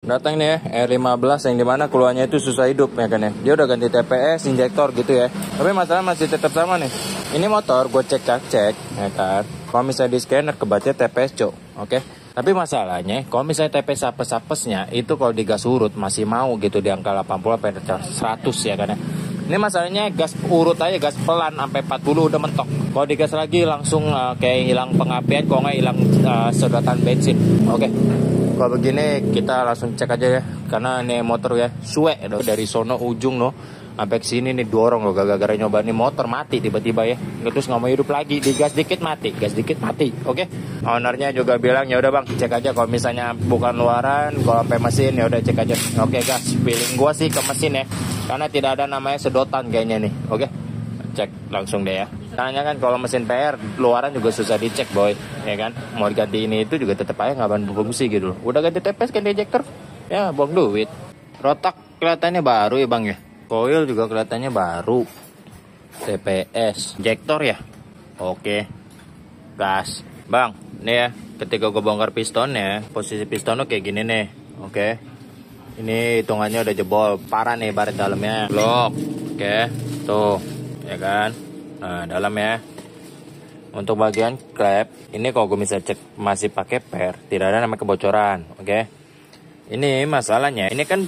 Datang nih ya, R15 yang dimana keluarnya itu susah hidup ya kan ya. Dia udah ganti TPS, injektor gitu ya. Tapi masalah masih tetap sama nih. Ini motor gue cek ya kan. Kalau misalnya di scanner kebaca TPS cok, oke. Tapi masalahnya kalau misalnya TPS apes-apesnya itu kalau digas urut masih mau gitu di angka 80 sampai 100 ya kan ya. Ini masalahnya gas urut aja, gas pelan sampai 40 udah mentok. Kalau digas lagi langsung kayak hilang pengapian, kalau nggak hilang sedotan bensin. Oke. Kalau begini kita langsung cek aja ya, karena ini motor ya suwe dari sono ujung loh sampai sini nih dorong loh, gara-gara nyoba nih motor mati tiba-tiba ya, terus nggak mau hidup lagi, digas dikit mati, gas dikit mati. Oke. Ownernya juga bilang ya udah bang cek aja, kalau misalnya bukan luaran, kalau sampai mesin ya udah cek aja. Oke gas, feeling gua sih ke mesin ya, karena tidak ada namanya sedotan kayaknya nih. Oke, cek langsung deh ya. Tanya kan kalau mesin PR luaran juga susah dicek boy, ya kan. Mau diganti ini itu juga tetap aja nggak berfungsi gitu. Udah ganti TPS, ganti injektor, ya buang duit. Rotak kelihatannya baru ya bang ya. Coil juga kelihatannya baru. TPS, injektor ya. Oke, gas. Bang, nih ya. Ketika gue bongkar pistonnya, posisi pistonnya kayak gini nih. Oke. Ini hitungannya udah jebol, parah nih baret dalamnya. Blok, oke, tuh, ya kan. Nah, dalam ya. Untuk bagian klep, ini kalau gue bisa cek masih pakai per, tidak ada namanya kebocoran, oke. Ini masalahnya, ini kan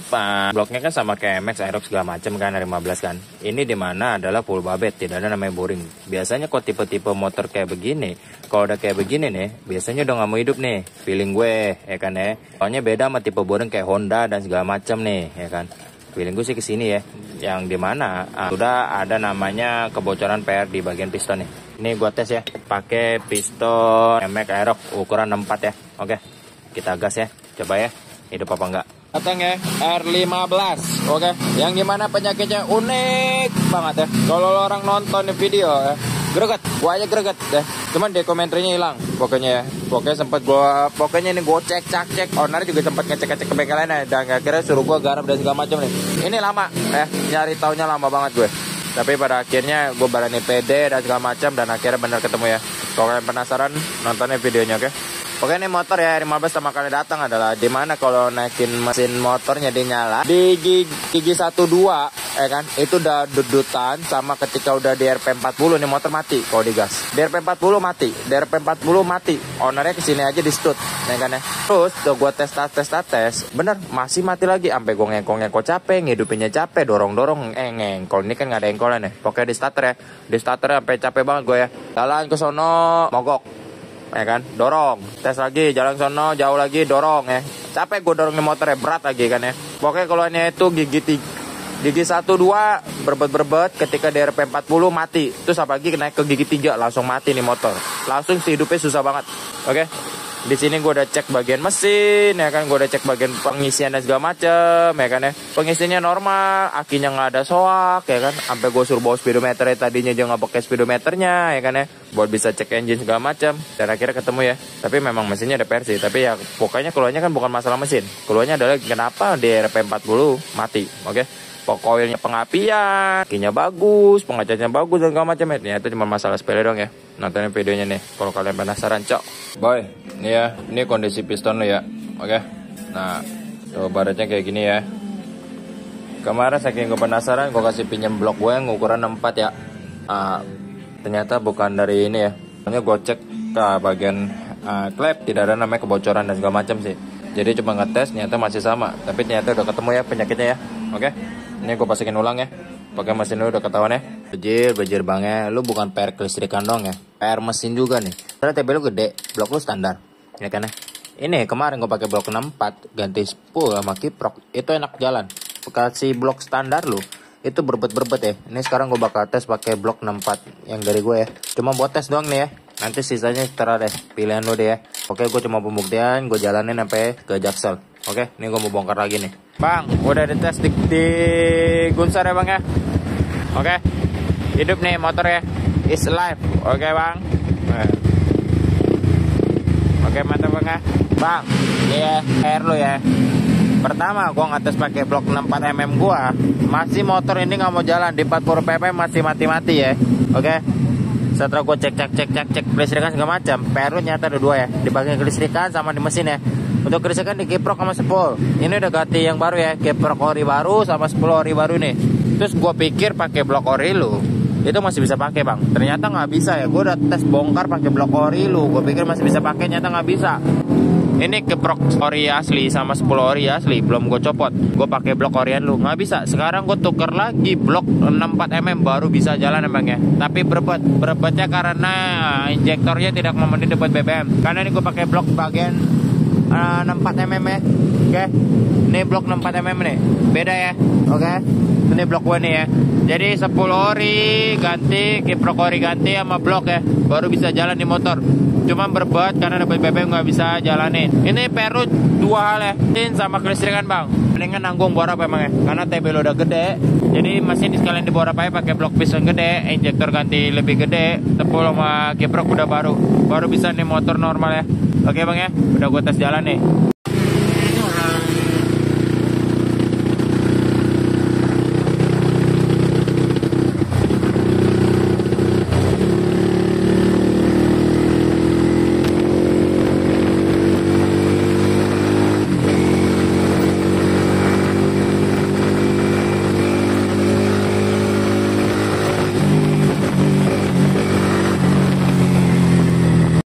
bloknya kan sama kayak MX, Aerox segala macam kan, R15 kan. Ini dimana adalah full babet, tidak ada namanya boring. Biasanya kok tipe-tipe motor kayak begini, kalau udah kayak begini nih, biasanya udah nggak mau hidup nih, feeling gue, ya kan ya. Soalnya beda sama tipe boring kayak Honda dan segala macam nih, ya kan. Feeling gue sih kesini ya, yang dimana sudah ada namanya kebocoran PR di bagian piston nih. Ini gue tes ya, pakai piston MX Aerox ukuran 64 ya. Oke, kita gas ya, coba ya, hidup apa enggak. Datang ya, R15, oke. Yang gimana penyakitnya unik banget ya. Kalau orang nonton di video ya, greget, gua aja greget deh. Cuman di komentarnya hilang, pokoknya ya. Pokoknya sempat pokoknya ini gua cek. Owner juga sempat ngecek ke bengkel lain ya. Dan akhirnya suruh gua garap dan segala macam nih. Ini lama ya, nyari taunya lama banget gue. Tapi pada akhirnya gue berani PD dan segala macam dan akhirnya benar ketemu ya. Kalau kalian penasaran, nontonnya videonya oke. Oke, ini motor ya R15 pertama kali datang adalah dimana kalau naikin mesin motornya dia nyala di gigi 12 ya kan, itu udah dudutan sama ketika udah di RP40 nih motor mati kalau digas. Di RP40 mati, di RP40 mati. Ownernya kesini aja di stut ya kan ya. Terus tuh gue tes bener masih mati lagi, sampai gue ngengkol capek, ngidupinnya capek, dorong ngengkol. Ini kan nggak ada engkolnya nih. Pokoknya di starter sampai capek banget gue ya. Jalan ke sono mogok ya kan, dorong, tes lagi, jalan sono jauh lagi, dorong ya, capek gue dorong di motornya, berat lagi kan ya. Pokoknya keluarnya itu gigi 1-2 berbet ketika DRP40 mati, terus apalagi naik ke gigi 3 langsung mati nih motor, langsung hidupnya susah banget. Oke, di sini gue udah cek bagian mesin ya kan, gue udah cek bagian pengisian dan segala macem ya kan ya. Pengisiannya normal, akinya nggak ada soak ya kan, sampai gue suruh bawa speedometer ya, tadinya dia nggak pakai speedometernya ya kan ya, buat bisa cek engine segala macam. Dan akhirnya ketemu ya, tapi memang mesinnya ada versi, tapi ya pokoknya keluarnya kan bukan masalah mesin, keluarnya adalah kenapa di RP40 mati. Oke, pokoknya pengapian, kinya bagus, pengacanya bagus dan segala macam ya. Itu cuma masalah sepele dong ya. Nontonin videonya nih kalau kalian penasaran cok. Boy, ini ya, ini kondisi piston lo ya. Oke. Nah, coba baratnya kayak gini ya. Kemarin saking gue penasaran, gue kasih pinjam blok gue yang ukuran 64 ya. Ternyata bukan dari ini ya. Soalnya gue cek ke bagian klep, tidak ada namanya kebocoran dan segala macam sih. Jadi cuma ngetes, ternyata masih sama. Tapi ternyata udah ketemu ya penyakitnya ya. Oke. Ini gue pasikin ulang ya. Pakai mesin dulu udah ketahuan ya. Bejir bangnya. Lu bukan PR kelistrikan dong ya, PR mesin juga nih. Karena TB lu gede, blok lu standar ya kan ya. Ini kemarin gue pakai blok 64 ganti spool sama kiprok, itu enak jalan. Kasih blok standar lu itu berbet ya. Ini sekarang gue bakal tes pakai blok 64 yang dari gue ya. Cuma buat tes doang nih ya. Nanti sisanya terserah deh, pilihan lu deh ya. Oke, gue cuma pembuktian, gue jalanin sampai ke Jaksel. Oke, ini gue mau bongkar lagi nih. Bang, udah dites di Gunsar ya bang ya. Oke, hidup nih motor ya, is alive. Oke bang. Oke, mantap bang ya. Bang, ini ya air lo ya. Pertama gue ngetes pakai blok 64 mm gue, masih motor ini nggak mau jalan di 40 ppm, masih mati ya. Oke. Setelah gue cek kelistrikan segala macam, PR-nya nyata ada 2 ya, di bagian kelistrikan sama di mesin ya. Untuk kelistrikan di kiprok sama spool. Ini udah ganti yang baru ya, kiprok ori baru sama spool ori baru nih. Terus gue pikir pakai blok ori lu itu masih bisa pakai bang, ternyata nggak bisa ya. Gue udah tes bongkar pakai blok ori lu, gue pikir masih bisa pakai, ternyata nggak bisa. Ini kiprok ori asli sama spool ori asli belum gue copot, gue pakai blok orian lu nggak bisa. Sekarang gue tuker lagi blok 64 mm baru bisa jalan emang ya. Tapi berebetnya karena injektornya tidak memenuhi debit BBM. Karena ini gue pakai blok bagian 64 mm ya. Oke, ini blok 64 mm nih, beda ya. Oke, ini blok gue nih ya. Jadi 10 ori ganti, kiprok ori ganti sama blok ya, baru bisa jalan di motor. Cuma berbet karena debit BBM nggak bisa jalanin. Ini perlu dua hal ya, mesin sama kelistrikan bang. Mendingan nanggung bor apa emang ya, karena TB lo udah gede. Jadi mesin sekalian dibor apa ya, pakai blok piston gede, injektor ganti lebih gede, sepul sama kiprok udah baru bisa nih motor normal ya. Oke bang ya, udah gue tes jalan nih.